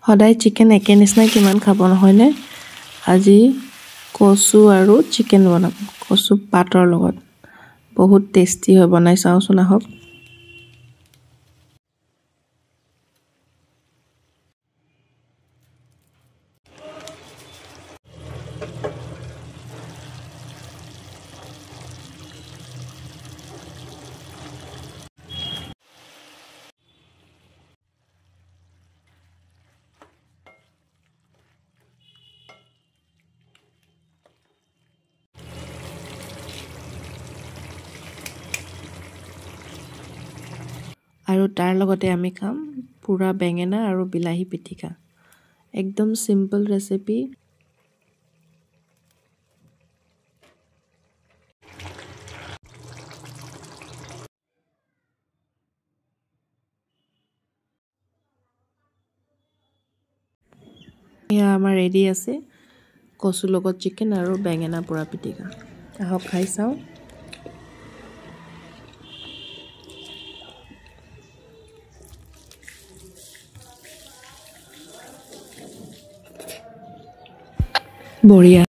সদায় চিকেন একে নিচিনা কিমান খাব নহয়নে? আজি কচু আৰু চিকেন বনাম, কচু পাতৰ লগত। বহুত টেষ্টি হয়, বনাই চাওঁচোন আহক। আৰু তাৰ লগতে আমি খাম পুৰা বেঙেনা আৰু বিলাহী পিটিকা। একদম চিম্পল ৰেচিপি। এয়া আমাৰ ৰেডি আছে, কচুৰ লগত চিকেন আৰু বেঙেনা পুৰা পিটিকা। আহক খাই চাওঁ। বঢ়িয়া।